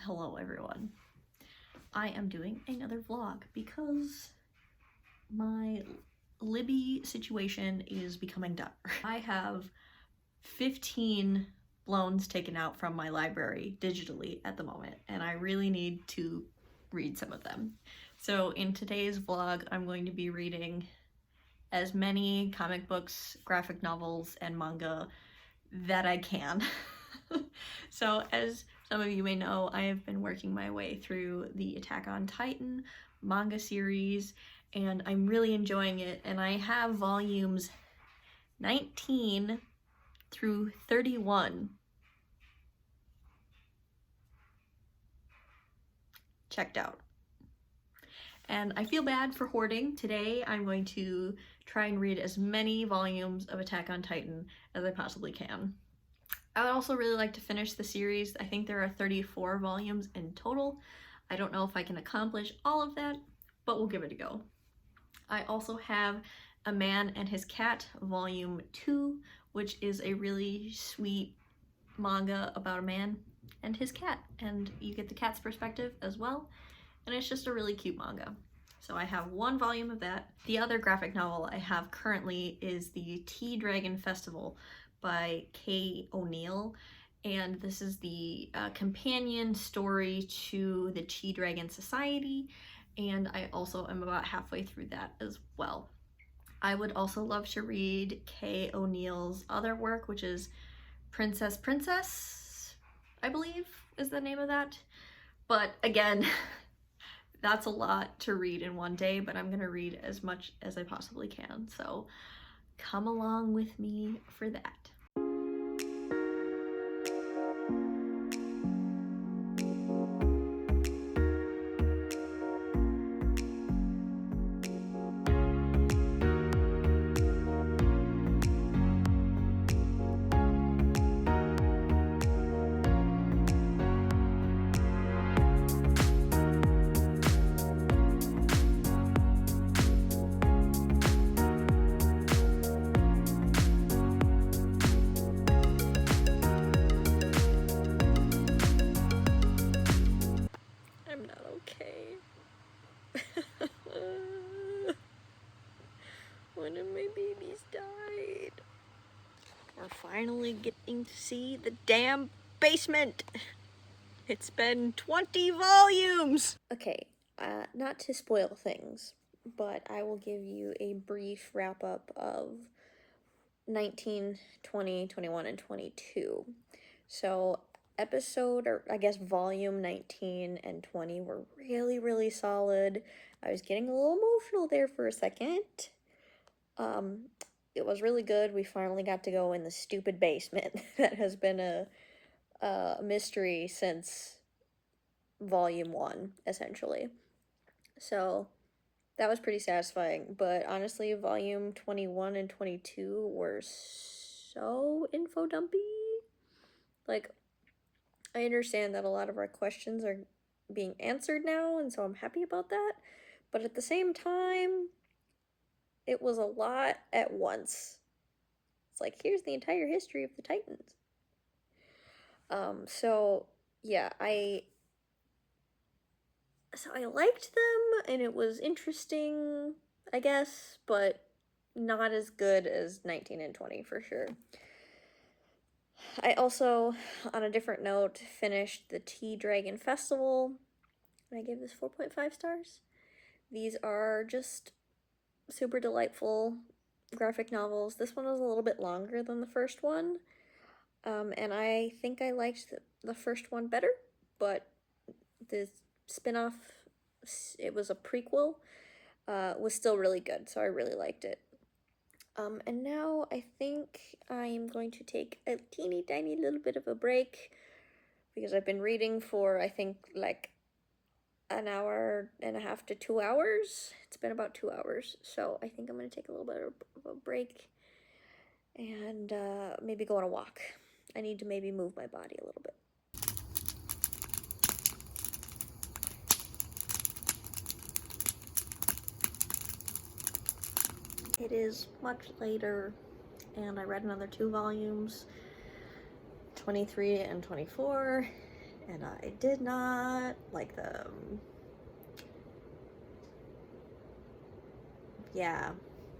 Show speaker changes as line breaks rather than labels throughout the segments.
Hello everyone. I am doing another vlog because my Libby situation is becoming dire. I have 15 loans taken out from my library digitally at the moment, and I really need to read some of them. So in today's vlog, I'm going to be reading as many comic books, graphic novels, and manga that I can. So as some of you may know, I have been working my way through the Attack on Titan manga series, and I'm really enjoying it, and I have volumes 19 through 31 checked out. And I feel bad for hoarding. Today I'm going to try and read as many volumes of Attack on Titan as I possibly can. I would also really like to finish the series. I think there are 34 volumes in total. I don't know if I can accomplish all of that, but we'll give it a go. I also have A Man and His Cat Volume 2, which is a really sweet manga about a man and his cat, and you get the cat's perspective as well, and it's just a really cute manga. So I have one volume of that. The other graphic novel I have currently is the Tea Dragon Festival by Kay O'Neill, and this is the companion story to the Tea Dragon Society, and I also am about halfway through that as well. I would also love to read Kay O'Neill's other work, which is Princess, I believe is the name of that. But again, that's a lot to read in one day, but I'm gonna read as much as I possibly can. So come along with me for that. One of my babies died. We're finally getting to see the damn basement. It's been 20 volumes. Okay, not to spoil things, but I will give you a brief wrap up of 19, 20, 21, and 22. So episode, or I guess volume 19 and 20 were really, really solid. I was getting a little emotional there for a second. It was really good. We finally got to go in the stupid basement that has been a mystery since volume 1, essentially. So that was pretty satisfying, but honestly, volume 21 and 22 were so info dumpy. Like, I understand that a lot of our questions are being answered now, and so I'm happy about that, but at the same time, it was a lot at once. It's like, here's the entire history of the Titans. So yeah, I liked them, and it was interesting, I guess, but not as good as 19 and 20 for sure. I also, on a different note, finished the Tea Dragon Festival. I gave this 4.5 stars. These are just super delightful graphic novels. This one was a little bit longer than the first one, and I think I liked the first one better, but the spin-off, it was a prequel, was still really good, so I really liked it. And now I think I'm going to take a teeny tiny little bit of a break, because I've been reading for, I think, like an hour and a half to 2 hours. It's been about 2 hours, so I think I'm going to take a little bit of a break and maybe go on a walk. I need to maybe move my body a little bit. It is much later, and I read another 2 volumes, 23 and 24, and I did not like them. Yeah,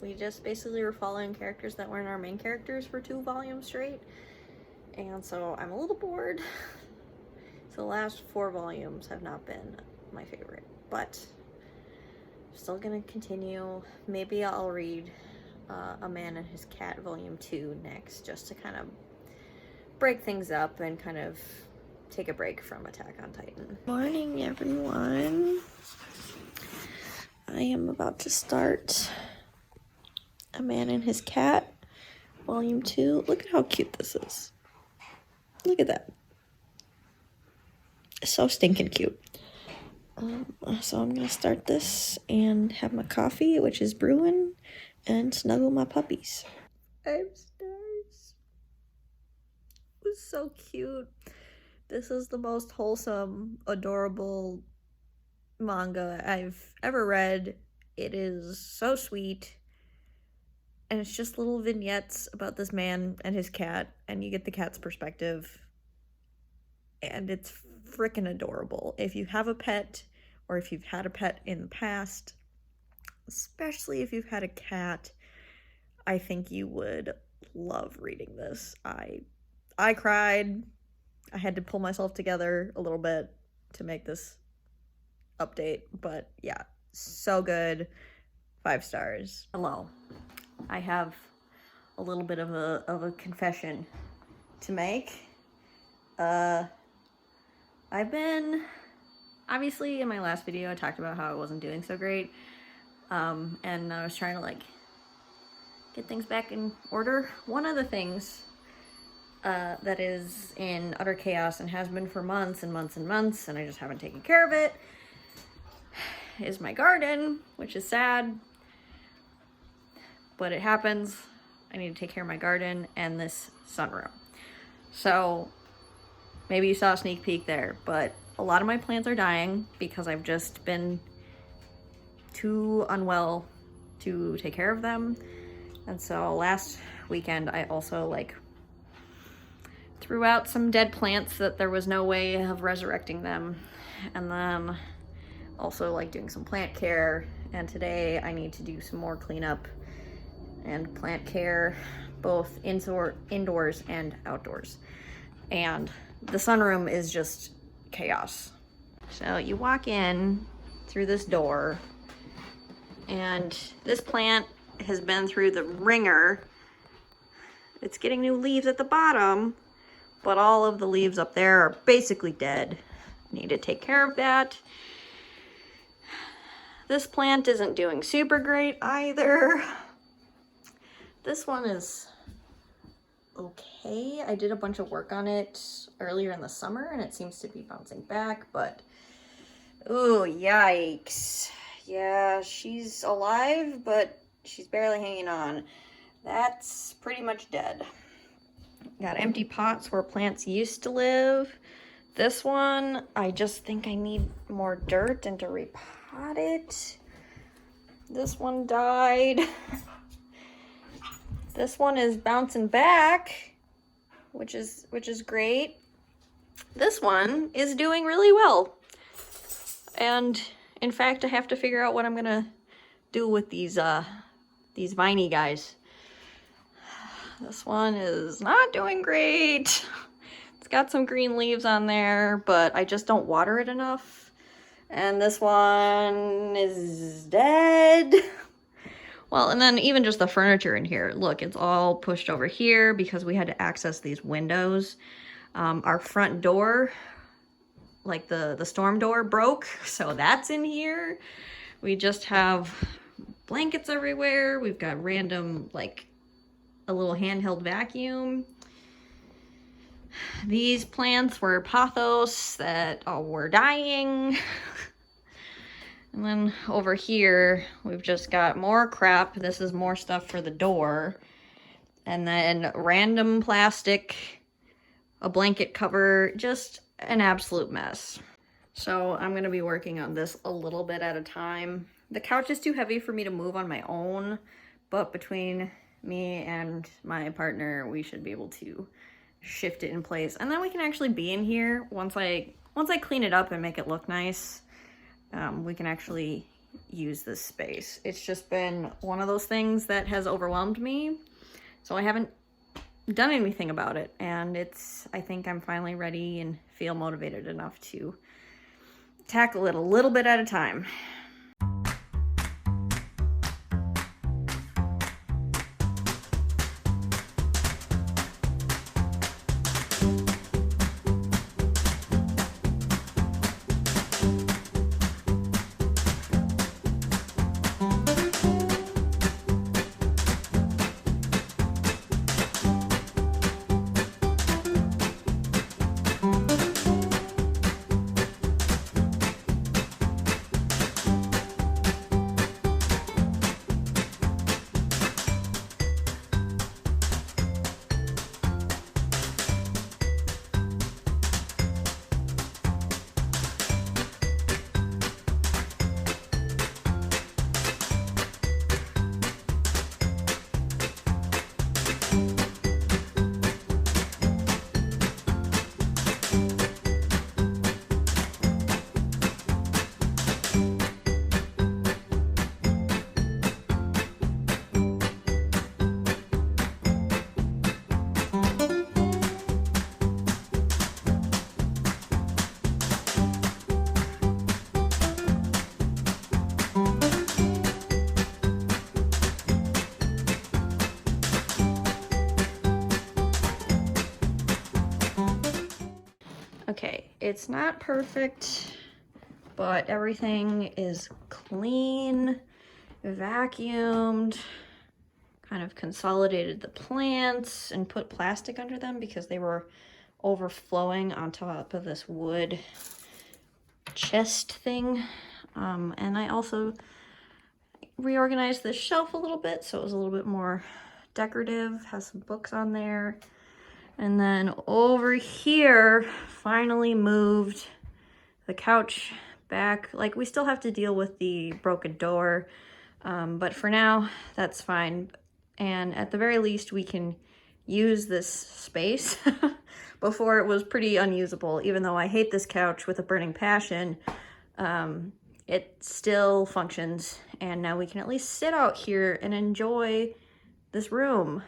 we just basically were following characters that weren't our main characters for 2 volumes straight, and so I'm a little bored. So the last 4 volumes have not been my favorite, but I'm still gonna continue. Maybe I'll read A Man and His Cat Volume 2 next, just to kind of break things up and kind of take a break from Attack on Titan. Morning, everyone. I am about to start A Man and His Cat Volume 2. Look at how cute this is. Look at that. It's so stinking cute. So I'm gonna start this and have my coffee, which is brewing, and snuggle my puppies. 5 stars. It was so cute. This is the most wholesome, adorable manga I've ever read. It is so sweet, and it's just little vignettes about this man and his cat, and you get the cat's perspective, and it's freaking adorable. If you have a pet, or if you've had a pet in the past, especially if you've had a cat, I think you would love reading this. I cried. I had to pull myself together a little bit to make this update, but yeah, so good. 5 stars. Hello. I have a little bit of a confession to make. I've been, obviously in my last video I talked about how I wasn't doing so great, and I was trying to like get things back in order. One of the things that is in utter chaos and has been for months and months and months, and I just haven't taken care of it, is my garden, which is sad, but it happens. I need to take care of my garden and this sunroom. So maybe you saw a sneak peek there, but a lot of my plants are dying because I've just been too unwell to take care of them. And so last weekend I also like threw out some dead plants that there was no way of resurrecting them, and then also like doing some plant care. And today I need to do some more cleanup and plant care, both indoors and outdoors. And the sunroom is just chaos. So you walk in through this door, and this plant has been through the ringer. It's getting new leaves at the bottom, but all of the leaves up there are basically dead. Need to take care of that. This plant isn't doing super great either. This one is okay. I did a bunch of work on it earlier in the summer and it seems to be bouncing back, but ooh, yikes. Yeah, she's alive, but she's barely hanging on. That's pretty much dead. Got empty pots where plants used to live. This one, I just think I need more dirt and to repot it. This one died. This one is bouncing back, which is great. This one is doing really well. And in fact, I have to figure out what I'm gonna do with these viney guys. This one is not doing great. It's got some green leaves on there, but I just don't water it enough. And this one is dead. Well, and then even just the furniture in here. Look, it's all pushed over here because we had to access these windows. Our front door, like the storm door, broke, so that's in here. We just have blankets everywhere. We've got random, like, a little handheld vacuum. These plants were pothos that were dying. And then over here, we've just got more crap. This is more stuff for the door. And then random plastic, a blanket cover, just an absolute mess. So I'm gonna be working on this a little bit at a time. The couch is too heavy for me to move on my own, but between me and my partner, we should be able to shift it in place, and then we can actually be in here once I clean it up and make it look nice. We can actually use this space. It's just been one of those things that has overwhelmed me, so I haven't done anything about it, and I think I'm finally ready and feel motivated enough to tackle it a little bit at a time. Okay, it's not perfect, but everything is clean, vacuumed, kind of consolidated the plants and put plastic under them because they were overflowing on top of this wood chest thing. And I also reorganized this shelf a little bit so it was a little bit more decorative, has some books on there. And then over here, finally moved the couch back. Like, we still have to deal with the broken door, but for now, that's fine. And at the very least, we can use this space. Before, it was pretty unusable. Even though I hate this couch with a burning passion, it still functions. And now we can at least sit out here and enjoy this room.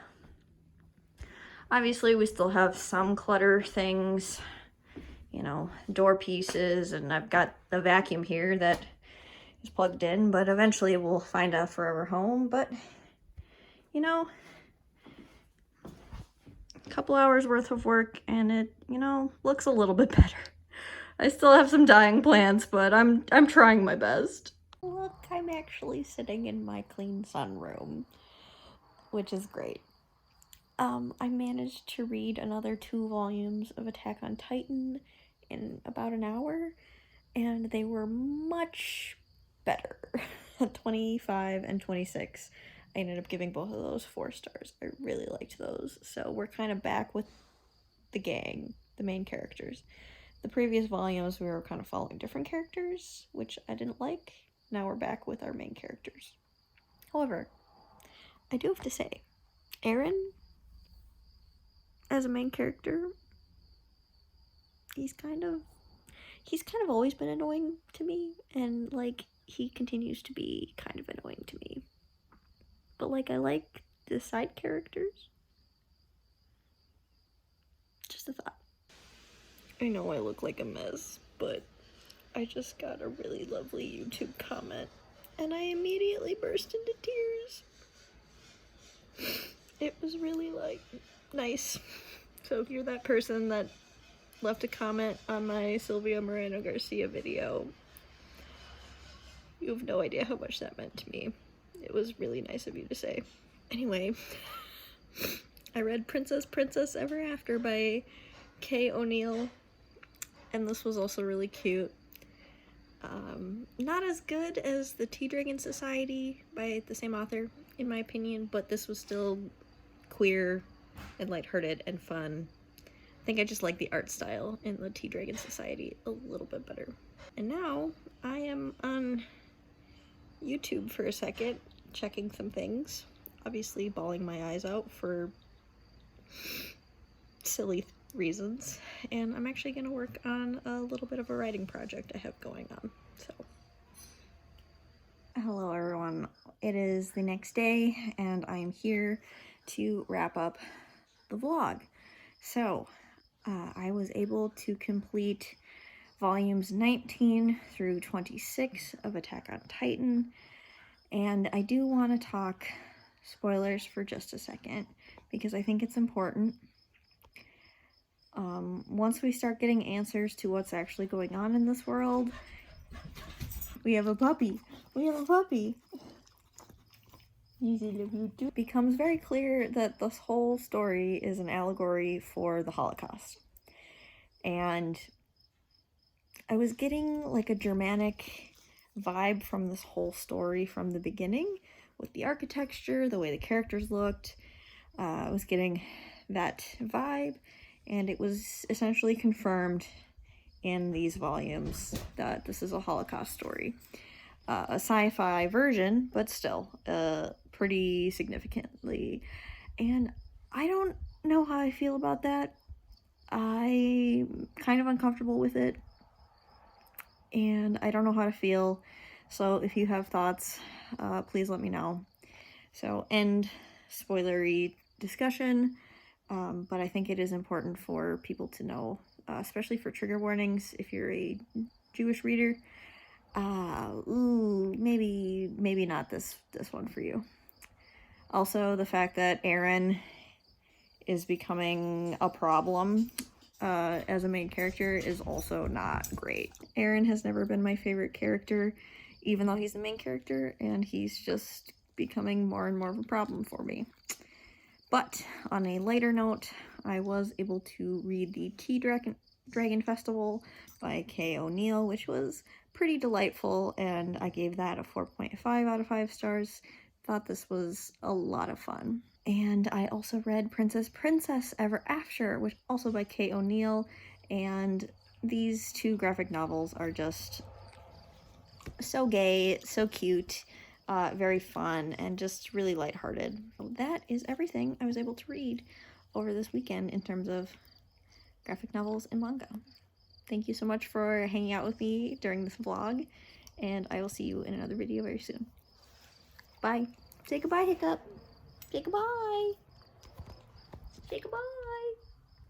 Obviously, we still have some clutter things, you know, door pieces, and I've got the vacuum here that is plugged in, but eventually we'll find a forever home. But, you know, a couple hours worth of work and it, you know, looks a little bit better. I still have some dying plants, but I'm trying my best. Look, I'm actually sitting in my clean sunroom, which is great. I managed to read another 2 volumes of Attack on Titan in about an hour, and they were much better. 25 and 26. I ended up giving both of those 4 stars. I really liked those. So we're kind of back with the gang, the main characters. The previous volumes we were kind of following different characters, which I didn't like. Now we're back with our main characters. However, I do have to say, Eren, as a main character, he's kind of always been annoying to me, and like he continues to be kind of annoying to me. But like, I like the side characters. Just a thought. I know I look like a mess, but I just got a really lovely YouTube comment and I immediately burst into tears. It was really like nice. So if you're that person that left a comment on my Silvia Moreno Garcia video, you have no idea how much that meant to me. It was really nice of you to say. Anyway, I read Princess Ever After by Kay O'Neill, and this was also really cute. Not as good as the Tea Dragon Society by the same author, in my opinion, but this was still queer and lighthearted and fun. I think I just like the art style in the Tea Dragon Society a little bit better. And now I am on YouTube for a second, checking some things. Obviously bawling my eyes out for silly reasons, and I'm actually going to work on a little bit of a writing project I have going on. So, hello everyone. It is the next day, and I am here to wrap up the vlog. So, I was able to complete volumes 19 through 26 of Attack on Titan, and I do want to talk spoilers for just a second because I think it's important. Once we start getting answers to what's actually going on in this world, we have a puppy. It becomes very clear that this whole story is an allegory for the Holocaust. And I was getting like a Germanic vibe from this whole story from the beginning, with the architecture, the way the characters looked. I was getting that vibe, and it was essentially confirmed in these volumes that this is a Holocaust story. A sci-fi version, but still, pretty significantly. And I don't know how I feel about that. I'm kind of uncomfortable with it, and I don't know how to feel. So if you have thoughts, please let me know. So, end spoilery discussion, but I think it is important for people to know, especially for trigger warnings if you're a Jewish reader. Maybe not this one for you. Also, the fact that Eren is becoming a problem as a main character is also not great. Eren has never been my favorite character, even though he's the main character, and he's just becoming more and more of a problem for me. But on a lighter note, I was able to read the Tea Dragon Festival by Kay O'Neill, which was pretty delightful, and I gave that a 4.5 out of 5 stars. Thought this was a lot of fun. And I also read Princess Ever After, which also by Kay O'Neill, and these two graphic novels are just so gay, so cute, very fun, and just really lighthearted. So that is everything I was able to read over this weekend in terms of graphic novels and manga. Thank you so much for hanging out with me during this vlog, and I will see you in another video very soon. Bye. Say goodbye, Hiccup. Say goodbye. Say goodbye.